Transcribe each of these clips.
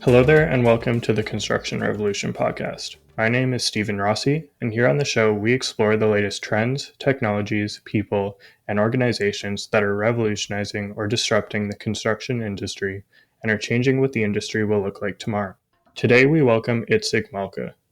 Hello there, and welcome to the Construction Revolution podcast. My name is Stephen Rossi, and here on the show, we explore the latest trends, technologies, people, and organizations that are revolutionizing or disrupting the construction industry and are changing what the industry will look like tomorrow. Today, we welcome Itzik,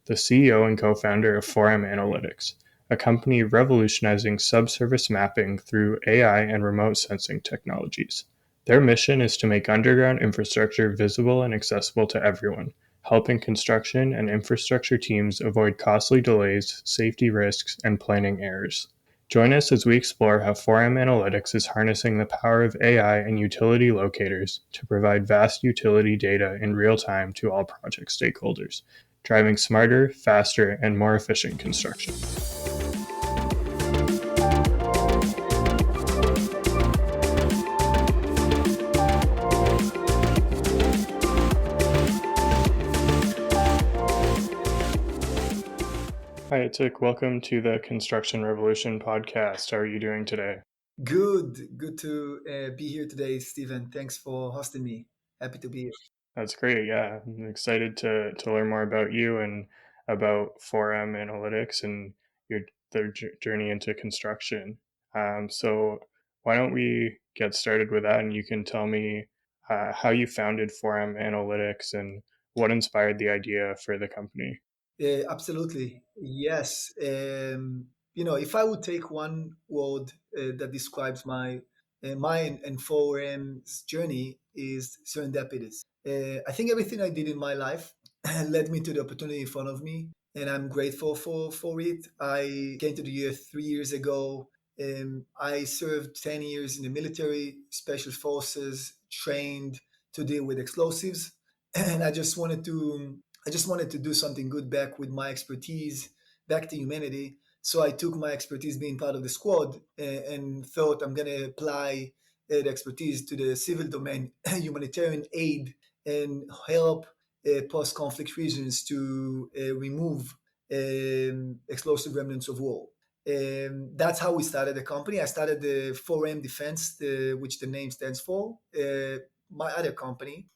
the CEO and co-founder of 4M Analytics, a company revolutionizing subsurface mapping through AI and remote sensing technologies. Their mission is to make underground infrastructure visible and accessible to everyone, helping construction and infrastructure teams avoid costly delays, safety risks, and planning errors. Join us as we explore how 4M Analytics is harnessing the power of AI and utility locators to provide vast utility data in real time to all project stakeholders, driving smarter, faster, and more efficient construction. Hi, Itzik. Welcome to the Construction Revolution podcast. How are you doing today? Good to be here today, Stephen. Thanks for hosting me. Happy to be here. That's great. Yeah, I'm excited to learn more about you and about 4M Analytics and your journey into construction. So why don't we get started with that, and you can tell me how you founded 4M Analytics and what inspired the idea for the company. Absolutely. Yes. If I would take one word that describes mine and 4M's journey is serendipitous. I think everything I did in my life led me to the opportunity in front of me, and I'm grateful for it. I came to the US 3 years ago. I served 10 years in the military, special forces, trained to deal with explosives, and I just wanted to do something good back with my expertise, back to humanity. So I took my expertise being part of the squad and thought I'm going to apply the expertise to the civil domain, humanitarian aid, and help post-conflict regions to remove explosive remnants of war. That's how we started the company. I started the 4M Defense, which the name stands for. My other company,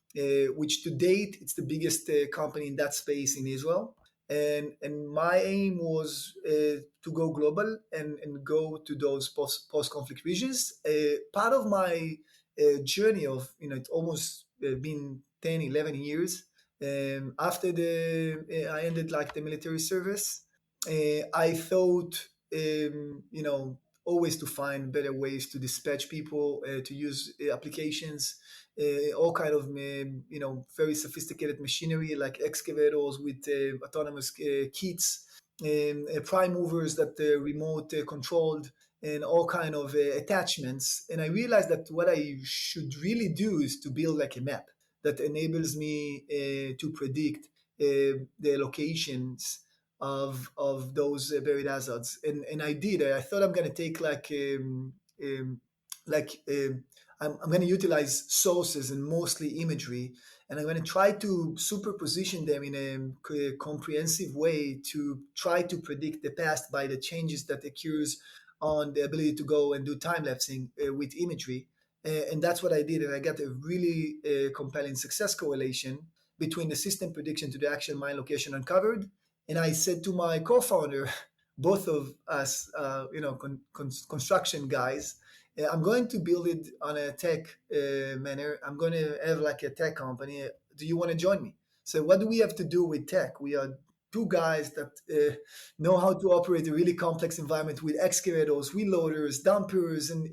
which to date it's the biggest company in that space in Israel. And my aim was to go global and go to those post conflict regions. Part of my journey of it's almost been 10, 11 years after I ended like the military service. I thought always to find better ways to dispatch people, to use applications, all kind of very sophisticated machinery like excavators with autonomous kits, prime movers that remote controlled, and all kind of attachments. And I realized that what I should really do is to build like a map that enables me to predict the locations of those buried hazards. And I did. I thought I'm going to take like I'm going to utilize sources and mostly imagery, and I'm going to try to superposition them in a comprehensive way to try to predict the past by the changes that occurs on the ability to go and do time lapsing with imagery. And that's what I did, and I got a really compelling success correlation between the system prediction to the actual mine location uncovered. And I said to my co-founder, both of us, construction guys, I'm going to build it on a tech manner. I'm going to have like a tech company. Do you want to join me? So what do we have to do with tech? We are two guys that know how to operate a really complex environment with excavators, wheel loaders, dumpers, and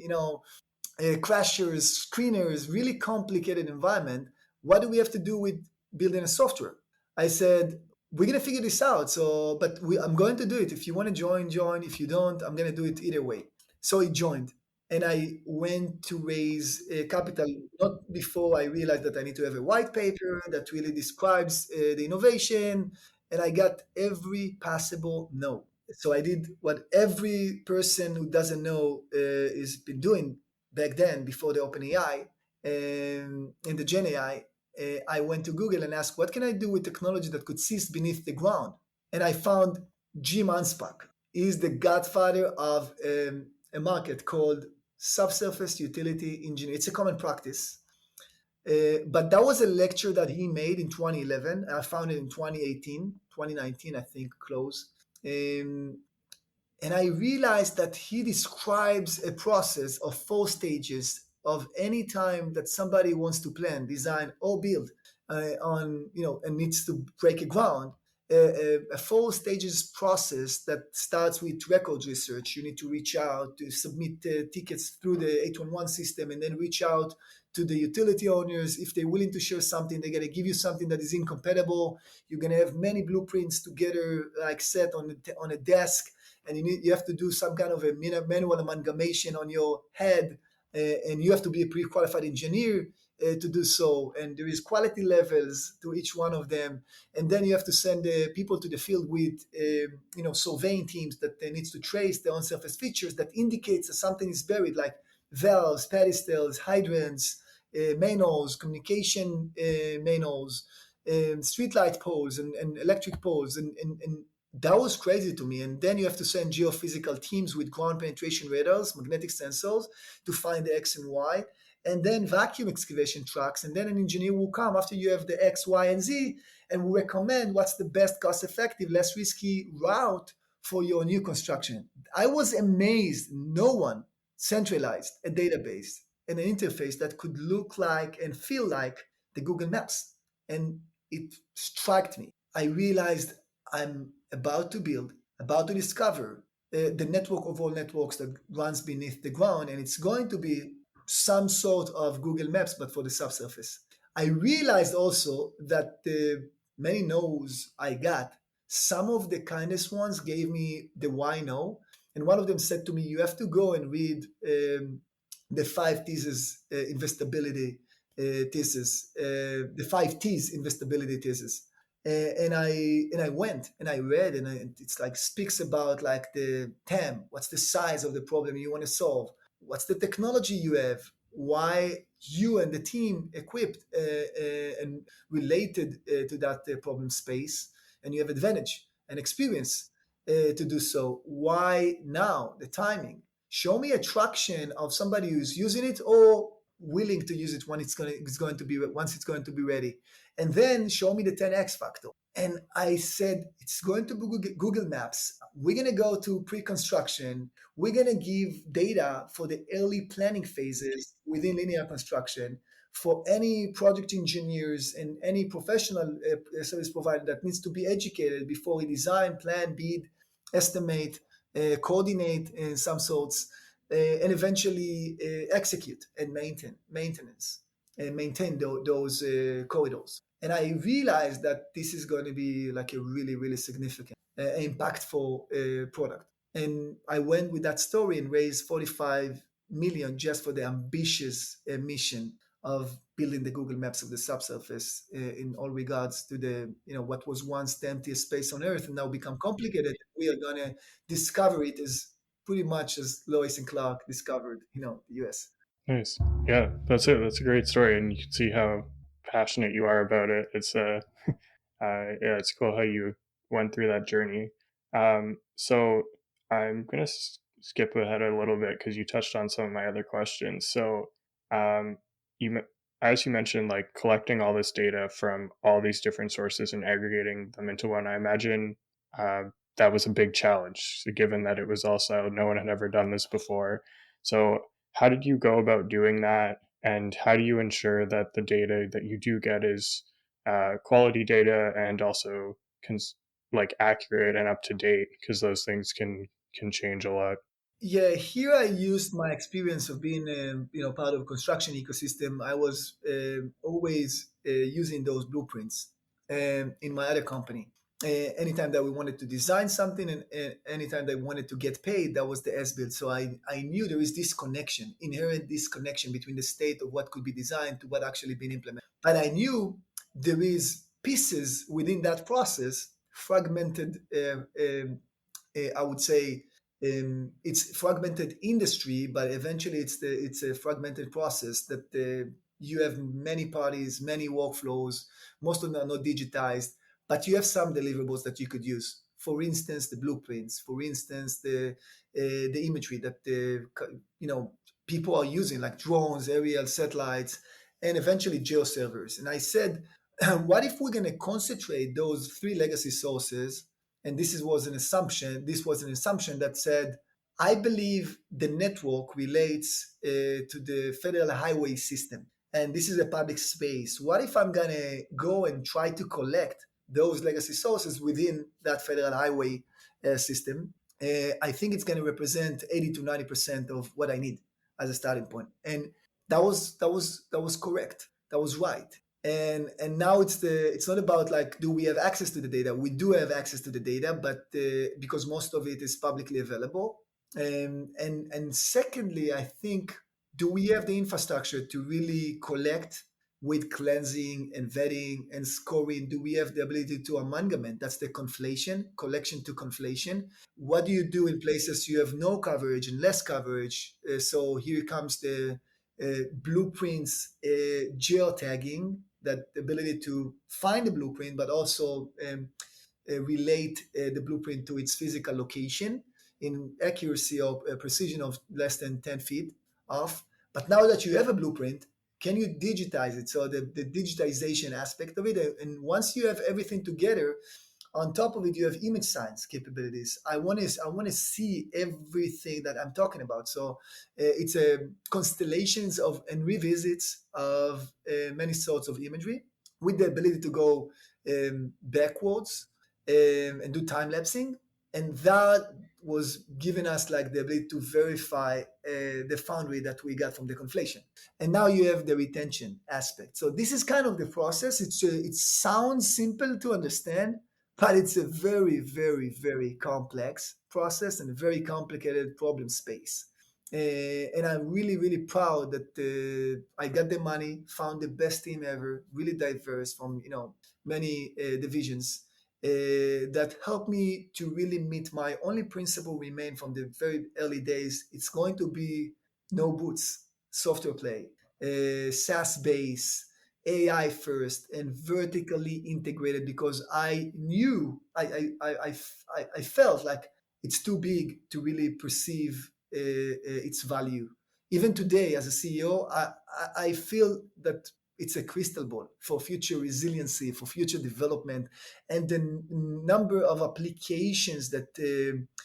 crashers, screeners, really complicated environment. What do we have to do with building a software? I said, we're gonna figure this out. I'm going to do it. If you want to join, join. If you don't, I'm gonna do it either way. So he joined, and I went to raise capital not before I realized that I need to have a white paper that really describes the innovation, and I got every possible no. So I did what every person who doesn't know has been doing back then before the OpenAI and the Gen AI. I went to Google and asked, what can I do with technology that could sit beneath the ground? And I found Jim Anspach. He's the godfather of a market called Subsurface Utility Engineering. It's a common practice. But that was a lecture that he made in 2011. I found it in 2018, 2019, I think, close. Um, and I realized that he describes a process of 4 stages of any time that somebody wants to plan, design, or build on, and needs to break a ground. A 4 stages process that starts with records research. You need to reach out to submit tickets through the 811 system, and then reach out to the utility owners. If they're willing to share something, they're going to give you something that is incompatible. You're going to have many blueprints together, like set on a desk, and you have to do some kind of a manual amalgamation on your head, and you have to be a pre-qualified engineer to do so. And there is quality levels to each one of them, and then you have to send people to the field with surveying teams that needs to trace the on-surface features that indicates that something is buried, like valves, pedestals, hydrants, manholes, communication manholes, streetlight poles, and electric poles, and that was crazy to me. And then you have to send geophysical teams with ground penetration radars, magnetic sensors, to find the X and Y, and then vacuum excavation trucks. And then an engineer will come after you have the X, Y, and Z, and will recommend what's the best cost-effective, less risky route for your new construction. I was amazed. No one centralized a database and an interface that could look like and feel like the Google Maps. And it struck me. I realized I'm about to build, about to discover the network of all networks that runs beneath the ground, and it's going to be some sort of Google Maps, but for the subsurface. I realized also that the many no's I got, some of the kindest ones gave me the why no, and one of them said to me, "You have to go and read the 5 thesis investability thesis, the 5 T's investability thesis." And I went and I read, and it's like speaks about like the TAM, what's the size of the problem you want to solve, what's the technology you have, why you and the team equipped and related to that problem space, and you have advantage and experience to do so. Why now? The timing. Show me a traction of somebody who's using it or willing to use it when it's going to be once it's going to be ready, and then show me the 10x factor. And I said, it's going to be Google Maps. We're going to go to pre-construction. We're going to give data for the early planning phases within linear construction for any project engineers and any professional service provider that needs to be educated before he design, plan, bid, estimate, coordinate in some sorts, and eventually execute and maintenance and maintain those corridors. And I realized that this is going to be like a really, really significant, impactful product. And I went with that story and raised 45 million just for the ambitious mission of building the Google Maps of the subsurface in all regards to the, what was once the emptiest space on Earth and now become complicated. We are going to discover it as pretty much as Lewis and Clark discovered, the US. Nice. Yeah, that's it. That's a great story, and you can see how passionate you are about it. It's yeah, it's cool how you went through that journey. So I'm gonna skip ahead a little bit because you touched on some of my other questions. So, um, as you mentioned, like collecting all this data from all these different sources and aggregating them into one. I imagine that was a big challenge, given that it was also no one had ever done this before. So, how did you go about doing that? And how do you ensure that the data that you do get is quality data and also like accurate and up to date? Because those things can change a lot. Yeah, here I used my experience of being, part of a construction ecosystem. I was always using those blueprints in my other company. Anytime that we wanted to design something and anytime that we wanted to get paid, that was the S-build. So I knew there is this connection, inherent disconnection between the state of what could be designed to what actually been implemented. But I knew there is pieces within that process, fragmented, I would say, it's fragmented industry, but eventually it's a fragmented process that you have many parties, many workflows. Most of them are not digitized, but you have some deliverables that you could use. For instance, the blueprints. For instance, the imagery that people are using, like drones, aerial satellites, and eventually geo servers. And I said, what if we're going to concentrate those three legacy sources? And this was an assumption that said, I believe the network relates to the federal highway system. And this is a public space. What if I'm going to go and try to collect those legacy sources within that federal highway system? I think it's going to represent 80 to 90% of what I need as a starting point. And that was correct. That was right. And now it's not about like, do we have access to the data? We do have access to the data, but because most of it is publicly available. And secondly, I think, do we have the infrastructure to really collect with cleansing and vetting and scoring? Do we have the ability to amalgamate? That's the conflation, collection to conflation. What do you do in places you have no coverage and less coverage? So here comes the blueprints, geotagging, that ability to find the blueprint, but also relate the blueprint to its physical location in accuracy or precision of less than 10 feet off. But now that you have a blueprint, can you digitize it? So the digitization aspect of it. And once you have everything together, on top of it, you have image science capabilities. I want to see everything that I'm talking about. So it's a constellations of and revisits of many sorts of imagery with the ability to go backwards and do time lapsing. And that was giving us like the ability to verify the foundry that we got from the conflation. And now you have the retention aspect. So this is kind of the process. It sounds simple to understand, but it's a very, very, very complex process and a very complicated problem space. And I'm really, really proud that I got the money, found the best team ever, really diverse from many divisions that helped me to really meet my only principle remain from the very early days. It's going to be no boots, software play, SaaS base, AI first, and vertically integrated, because I knew I felt like it's too big to really perceive its value. Even today, as a CEO, I feel that it's a crystal ball for future resiliency, for future development, and the number of applications that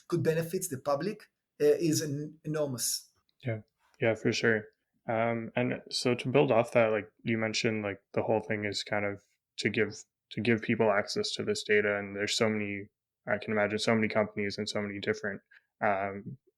could benefit the public is enormous. Yeah, yeah, for sure. And so to build off that, like you mentioned, like the whole thing is kind of to give people access to this data, and there's so many. I can imagine so many companies and so many different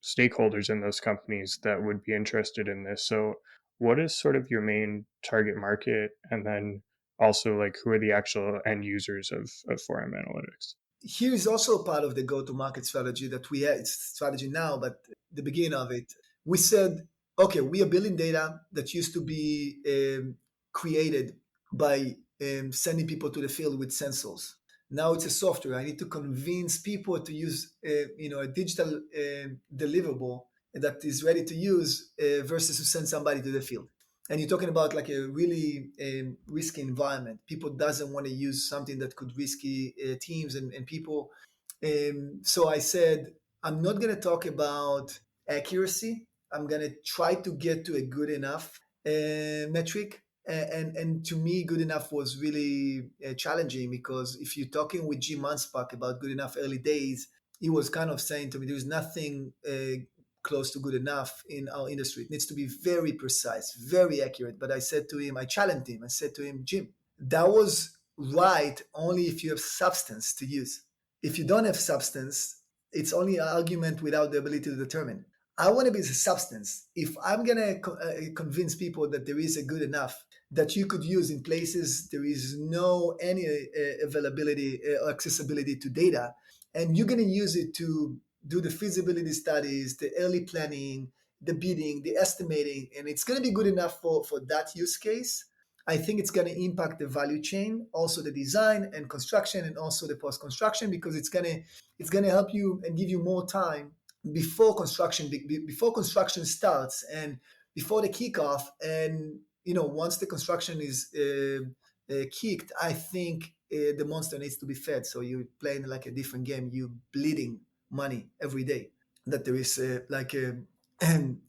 stakeholders in those companies that would be interested in this. So, what is sort of your main target market, and then also like who are the actual end users of 4M Analytics? Here is also part of the go-to-market strategy that we have. It's strategy now, but the beginning of it, we said, okay, we are building data that used to be created by sending people to the field with sensors. Now it's a software. I need to convince people to use, a digital deliverable that is ready to use versus to send somebody to the field. And you're talking about like a really risky environment. People doesn't want to use something that could risky teams and people. So I said, I'm not going to talk about accuracy. I'm going to try to get to a good enough metric. And to me, good enough was really challenging, because if you're talking with Jim Mansbach about good enough early days, he was kind of saying to me, there's nothing close to good enough in our industry. It needs to be very precise, very accurate. But I said to him, I challenged him. I said to him, Jim, that was right only if you have substance to use. If you don't have substance, it's only an argument without the ability to determine. I want to be the substance. If I'm going to convince people that there is a good enough that you could use in places there is no any availability or accessibility to data, and you're going to use it to do the feasibility studies, the early planning, the bidding, the estimating, and it's going to be good enough for that use case, I think it's going to impact the value chain, also the design and construction, and also the post-construction, because it's going to help you and give you more time before construction starts and before the kickoff. And once the construction is kicked, I think the monster needs to be fed. So you're playing like a different game. You're bleeding money every day that there is like a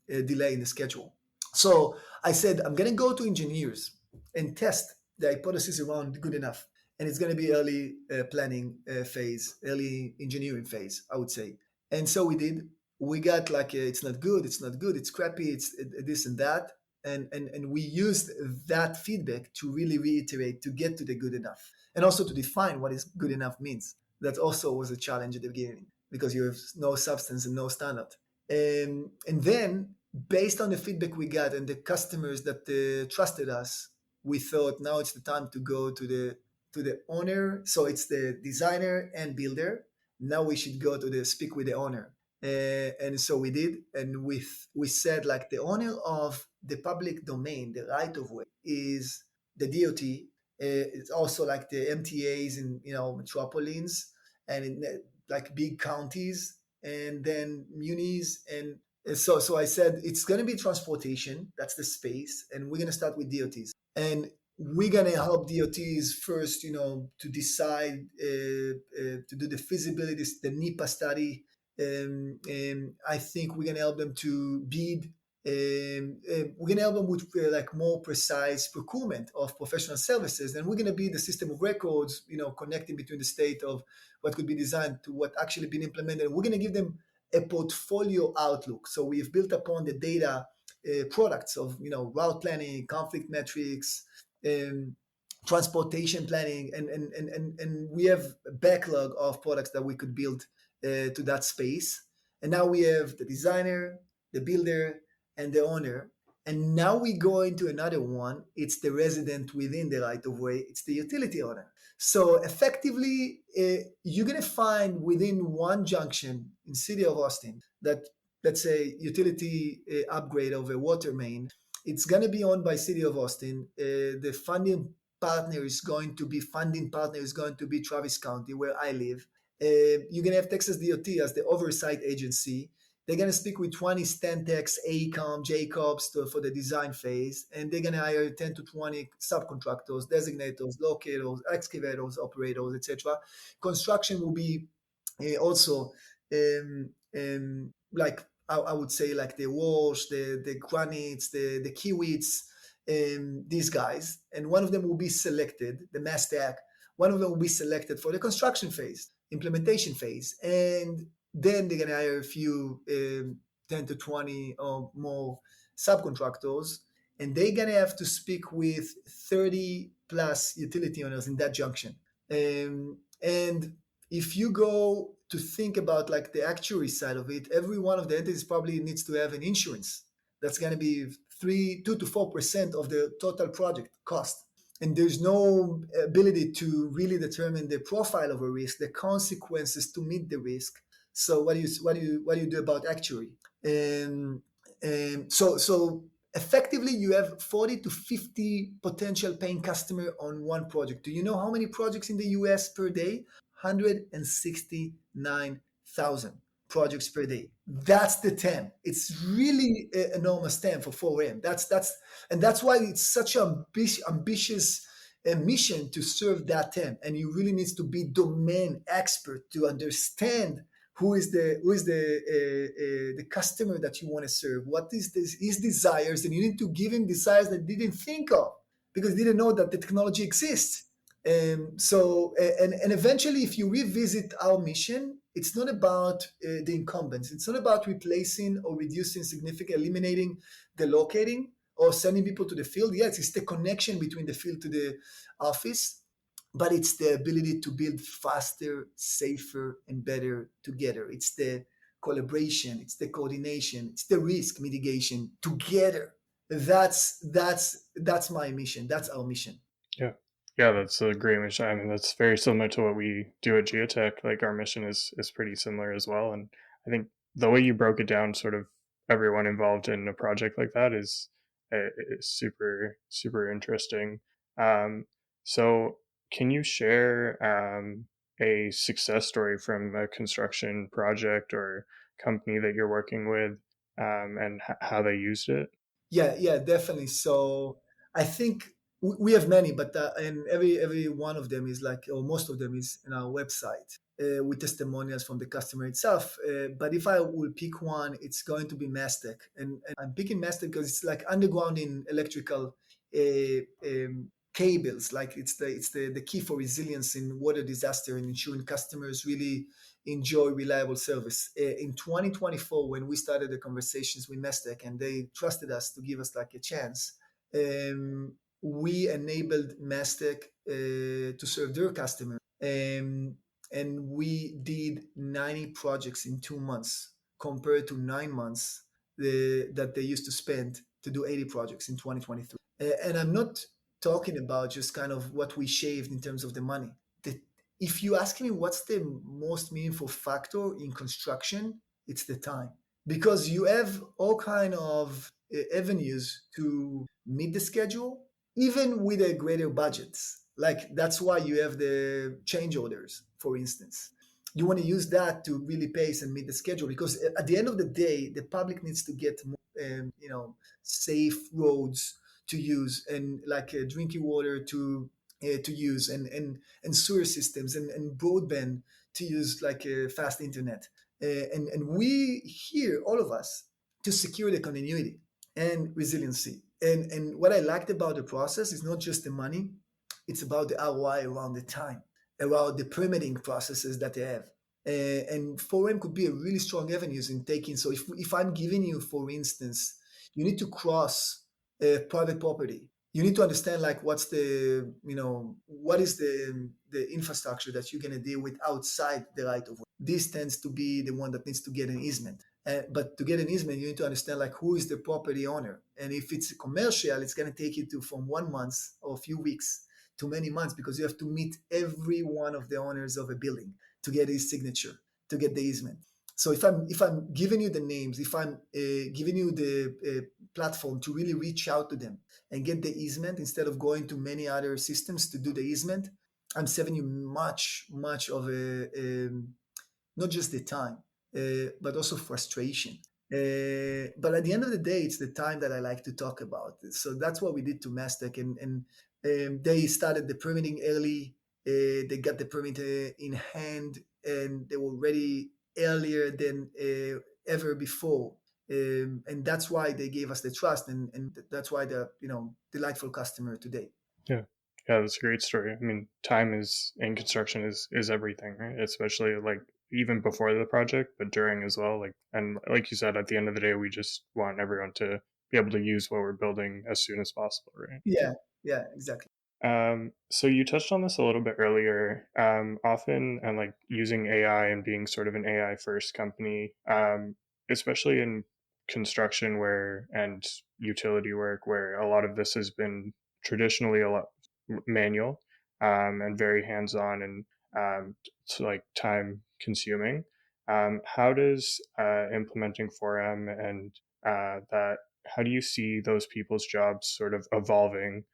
delay in the schedule. So I said, I'm going to go to engineers and test the hypothesis around good enough. And it's going to be early planning phase, early engineering phase, I would say. And so we did. We got like it's not good, it's not good, it's crappy, it's this and that. And we used that feedback to really reiterate to get to the good enough and also to define what is good enough means. That also was a challenge at the beginning because you have no substance and no standard. And then, based on the feedback we got and the customers that trusted us, we thought now it's the time to go to the owner. So it's the designer and builder. Now we should go to the speak with the owner. And so we did, and we said like the owner of the public domain, the right of way, is the DOT. It's also like the MTAs in metropolises and in like big counties, and then munis. And so I said it's going to be transportation. That's the space, and we're going to start with DOTs. And we're going to help DOTs first, to decide to do the feasibility, the NEPA study. I think we're going to help them to bid. We're going to help them with like more precise procurement of professional services, and we're going to be the system of records, connecting between the state of what could be designed to what actually been implemented. We're going to give them a portfolio outlook. So we've built upon the data products of route planning, conflict metrics, transportation planning, and we have a backlog of products that we could build to that space. And now we have the designer, the builder, and the owner. And now we go into another one. It's the resident within the right of way. It's the utility owner. So effectively, you're going to find within one junction in city of Austin that, let's say, utility upgrade of a water main. It's going to be owned by city of Austin. The funding partner is going to be Travis County, where I live. You're going to have Texas DOT as the oversight agency. They're going to speak with 20 Stentex, AECOM, Jacobs for the design phase, and they're going to hire 10 to 20 subcontractors, designators, locators, excavators, operators, etc. Construction will be also like I would say like the walls, the granites, the kiwits, these guys, and one of them will be selected, the Mastec. One of them will be selected for the construction phase, implementation phase, and then they're going to hire a few 10 to 20 or more subcontractors, and they're going to have to speak with 30 plus utility owners in that junction. And if you go to think about like the actuary side of it, every one of the entities probably needs to have an insurance. That's going to be 2 to 4% of the total project cost. And there's no ability to really determine the profile of a risk, the consequences to meet the risk. So what do you do about actuary? So effectively, you have 40 to 50 potential paying customer on one project. Do you know how many projects in the US per day? 169,000 projects per day. That's the TAM. It's really an enormous TAM for 4M. That's why it's such an ambitious mission to serve that TAM. And you really need to be domain expert to understand who is the customer that you want to serve. What is his desires, and you need to give him desires that he didn't think of because he didn't know that the technology exists. And eventually, if you revisit our mission, it's not about the incumbents. It's not about replacing or reducing significantly, eliminating the locating or sending people to the field. Yes, it's the connection between the field to the office, but it's the ability to build faster, safer, and better together. It's the collaboration, it's the coordination, it's the risk mitigation together. That's my mission. That's our mission. Yeah. Yeah, that's a great mission. I mean, that's very similar to what we do at Geotech. Like our mission is pretty similar as well. And I think the way you broke it down, sort of everyone involved in a project like that is super, super interesting. So can you share a success story from a construction project or company that you're working with and how they used it? Yeah, definitely. So I think we have many, but and every one of them is like, or most of them is in our website with testimonials from the customer itself. But if I will pick one, it's going to be Mastec, and I'm picking Mastec because it's like underground in electrical cables. Like it's the key for resilience in water disaster and ensuring customers really enjoy reliable service. In 2024, when we started the conversations with Mestec and they trusted us to give us like a chance, we enabled Mastec to serve their customers. And we did 90 projects in 2 months compared to 9 months that they used to spend to do 80 projects in 2023. And I'm not talking about just kind of what we shaved in terms of the money. If you ask me what's the most meaningful factor in construction, it's the time, because you have all kind of avenues to meet the schedule, even with a greater budgets. Like that's why you have the change orders, for instance. You want to use that to really pace and meet the schedule, because at the end of the day, the public needs to get more, safe roads to use, and like drinking water to use, and sewer systems, and broadband to use, like fast internet. And we here, all of us, to secure the continuity and resiliency. And what I liked about the process is not just the money, it's about the ROI around the time, around the permitting processes that they have. And 4M could be a really strong avenues in taking. So if I'm giving you, for instance, you need to cross private property. You need to understand like what is the infrastructure that you're going to deal with outside the right of way. This tends to be the one that needs to get an easement. But to get an easement, you need to understand like who is the property owner, and if it's commercial, it's going to take you to from 1 month or a few weeks to many months, because you have to meet every one of the owners of a building to get his signature, to get the easement. So if I'm giving you the names, if I'm giving you the platform to really reach out to them and get the easement instead of going to many other systems to do the easement, I'm saving you much of not just the time, but also frustration. But at the end of the day, it's the time that I like to talk about. So that's what we did to Mastec, and they started the permitting early. They got the permit in hand, and they were ready earlier than ever before. And that's why they gave us the trust, and that's why they're delightful customer today. Yeah. Yeah, that's a great story. I mean, time is in construction is everything, right? Especially like even before the project, but during as well. Like, and like you said, at the end of the day, we just want everyone to be able to use what we're building as soon as possible, right? Yeah, yeah, exactly. So you touched on this a little bit earlier. Often, and like using AI and being sort of an AI first company, especially in construction where and utility work, where a lot of this has been traditionally a lot manual, and very hands on, and so like time consuming. How does implementing 4M and that? How do you see those people's jobs sort of evolving?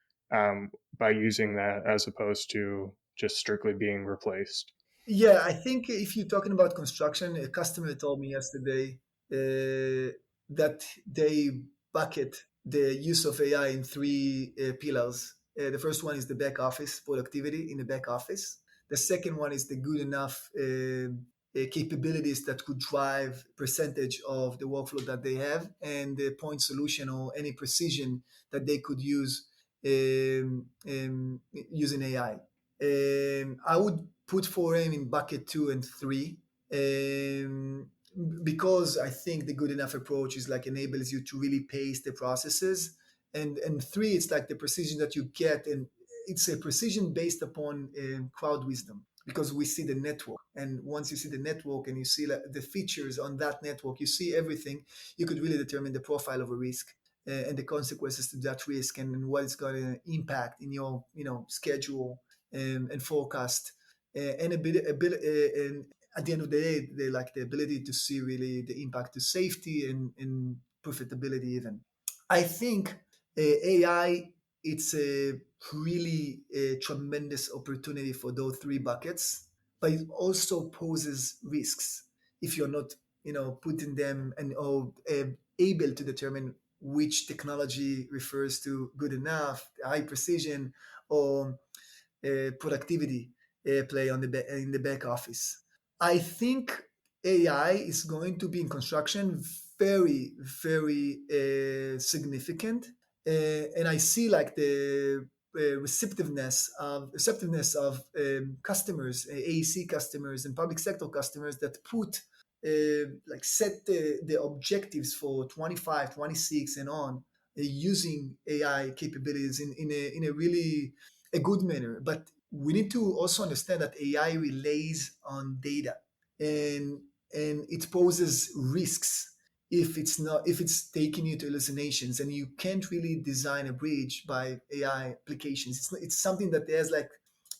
By using that as opposed to just strictly being replaced. Yeah, I think if you're talking about construction, a customer told me yesterday that they bucket the use of AI in three pillars. The first one is the back office productivity in the back office. The second one is the good enough capabilities that could drive percentage of the workflow that they have, and the point solution or any precision that they could use using AI. I would put 4M in bucket 2 and 3, because I think the good enough approach is like enables you to really pace the processes, and 3, it's like the precision that you get, and it's a precision based upon crowd wisdom, because we see the network, and once you see the network and you see like the features on that network, you see everything. You could really determine the profile of a risk and the consequences to that risk, and what it's going to impact in your schedule and forecast, and and at the end of the day, they like the ability to see really the impact to safety and profitability even. I think AI, it's a really tremendous opportunity for those three buckets, but it also poses risks if you're not putting them and or able to determine which technology refers to good enough, high precision, or productivity play on in the back office. I think AI is going to be in construction very, very significant, and I see like the receptiveness of customers, AEC customers and public sector customers that put like set the objectives for 25, 26 and on using AI capabilities in a really a good manner. But we need to also understand that AI relays on data, and it poses risks if it's taking you to hallucinations, and you can't really design a bridge by AI applications. It's something that there's like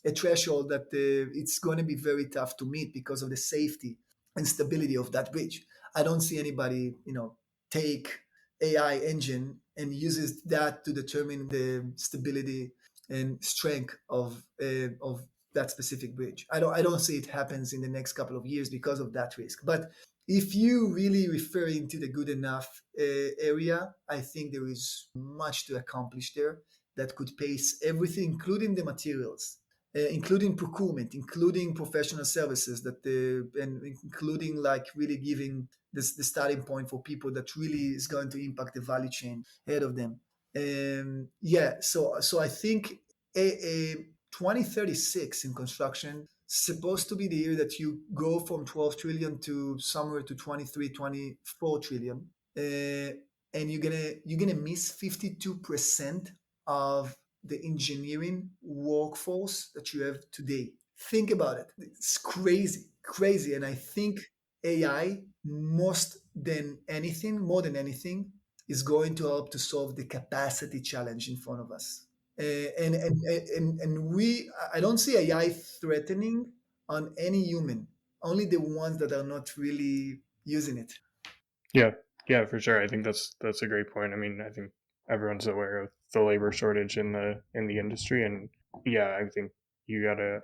a threshold that it's going to be very tough to meet because of the safety and stability of that bridge. I don't see anybody, take AI engine and uses that to determine the stability and strength of that specific bridge. I don't see it happens in the next couple of years because of that risk. But if you really referring to the good enough area, I think there is much to accomplish there that could pace everything, including the materials, including procurement, including professional services, and including like really giving this the starting point for people that really is going to impact the value chain ahead of them. So I think a 2036 in construction supposed to be the year that you go from 12 trillion to somewhere to 23, 24 trillion. And you're gonna miss 52% of the engineering workforce that you have today. Think about it. It's crazy, crazy. And I think AI, more than anything, is going to help to solve the capacity challenge in front of us. I don't see AI threatening on any human, only the ones that are not really using it. Yeah, yeah, for sure. I think that's a great point. I mean, I think everyone's aware of the labor shortage in the industry, and yeah, I think you gotta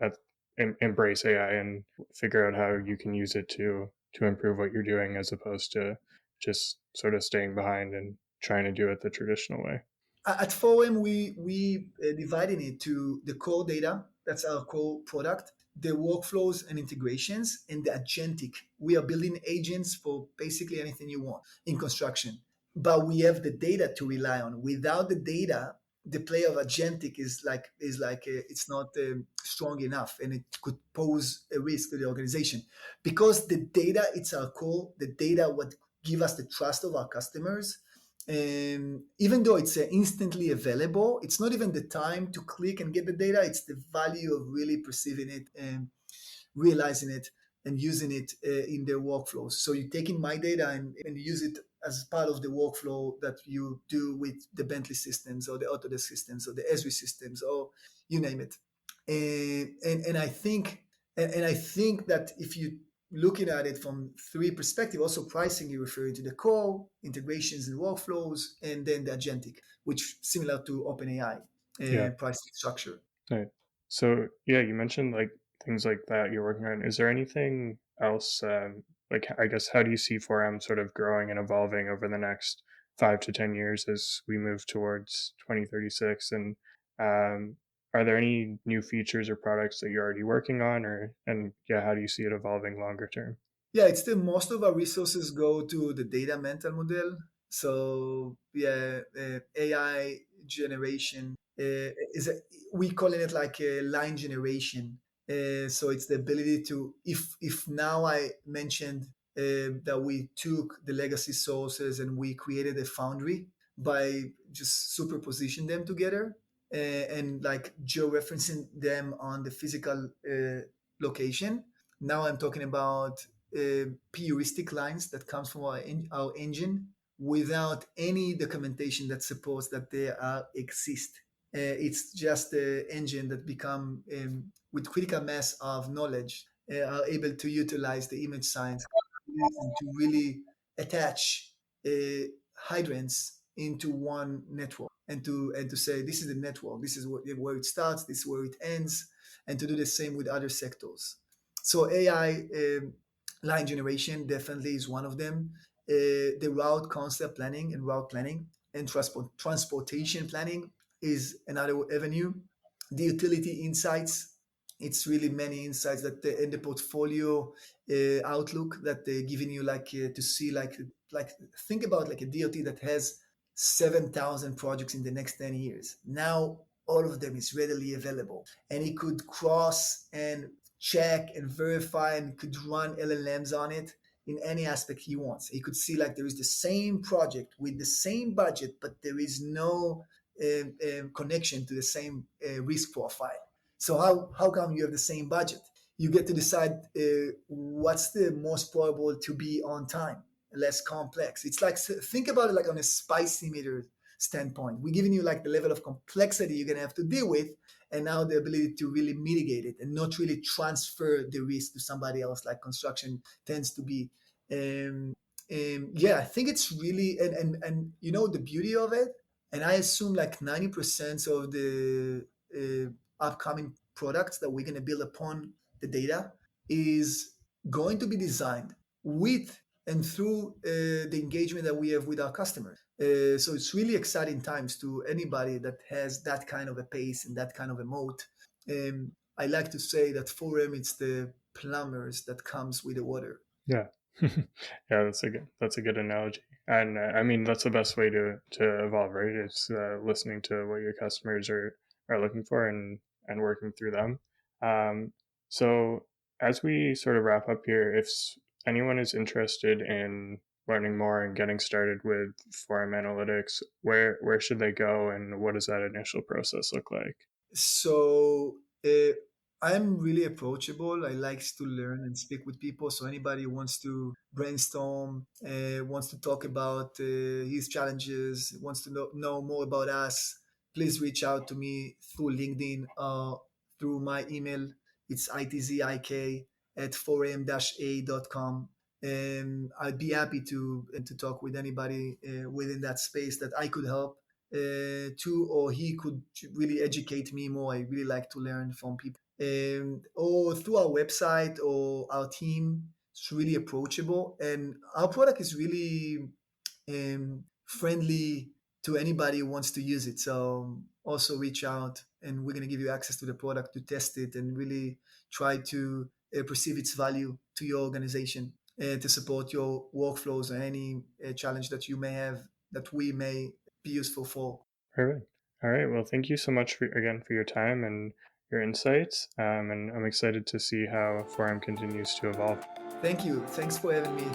embrace AI and figure out how you can use it to improve what you're doing, as opposed to just sort of staying behind and trying to do it the traditional way. At Forum, we divided it to the core data, that's our core product, the workflows and integrations, and the agentic. We are building agents for basically anything you want in construction, but we have the data to rely on. Without the data, the play of agentic it's not strong enough, and it could pose a risk to the organization because the data it's our core. The data what give us the trust of our customers. Even though it's instantly available, it's not even the time to click and get the data. It's the value of really perceiving it and realizing it and using it in their workflows. So you're taking my data and use it as part of the workflow that you do with the Bentley systems or the Autodesk systems or the Esri systems or you name it. And I think that if you looking at it from three perspectives, also pricing, you're referring to the core, integrations and workflows, and then the agentic, which similar to OpenAI Yeah. pricing structure. Right. So yeah, you mentioned like things like that you're working on. Is there anything else? Like, I guess, how do you see 4M sort of growing and evolving over the next 5 to 10 years as we move towards 2036? And are there any new features or products that you're already working on, and yeah, how do you see it evolving longer term? Yeah, it's the most of our resources go to the data mental model. So yeah, AI generation we calling it like a line generation. So it's the ability to if now I mentioned that we took the legacy sources and we created a foundry by just superposition them together and like georeferencing them on the physical location. Now I'm talking about heuristic lines that comes from our engine without any documentation that supports that they exist. It's just the engine that become with critical mass of knowledge are able to utilize the image science and to really attach hydrants into one network and to say this is the network, this is where it starts, this is where it ends, and to do the same with other sectors. So AI line generation definitely is one of them. The route concept planning and route planning and transportation planning is another avenue. The utility insights, it's really many insights that in the portfolio outlook that they're giving you, like to see like think about like a DOT that has 7,000 projects in the next 10 years. Now all of them is readily available, and he could cross and check and verify and could run LLMs on it in any aspect he wants. He could see like there is the same project with the same budget, but there is no connection to the same risk profile. So how come you have the same budget? You get to decide what's the most probable to be on time, less complex. It's like, think about it like on a spicy meter standpoint. We're giving you like the level of complexity you're gonna have to deal with, and now the ability to really mitigate it and not really transfer the risk to somebody else, like construction tends to be. Yeah, I think it's really and you know the beauty of it, and I assume like 90% of the upcoming products that we're gonna build upon the data is going to be designed with and through the engagement that we have with our customers. So it's really exciting times to anybody that has that kind of a pace and that kind of a moat. I like to say that for them, it's the plumbers that comes with the water. Yeah. Yeah, that's a good analogy. And I mean that's the best way to evolve, right? It's listening to what your customers are looking for and working through them. So as we sort of wrap up here, if anyone is interested in learning more and getting started with forum analytics, where should they go, and what does that initial process look like? So I'm really approachable. I like to learn and speak with people. So anybody who wants to brainstorm, wants to talk about his challenges, wants to know more about us, please reach out to me through LinkedIn, through my email. It's itzik at 4am-a.com. And I'd be happy to talk with anybody within that space that I could help to, or he could really educate me more. I really like to learn from people. Or through our website or our team, it's really approachable. And our product is really friendly to anybody who wants to use it. So also reach out, and we're going to give you access to the product to test it and really try to perceive its value to your organization, to support your workflows or any challenge that you may have that we may be useful for. Perfect. All right. Well, thank you so much again for your time and your insights. And I'm excited to see how Forum continues to evolve. Thank you. Thanks for having me.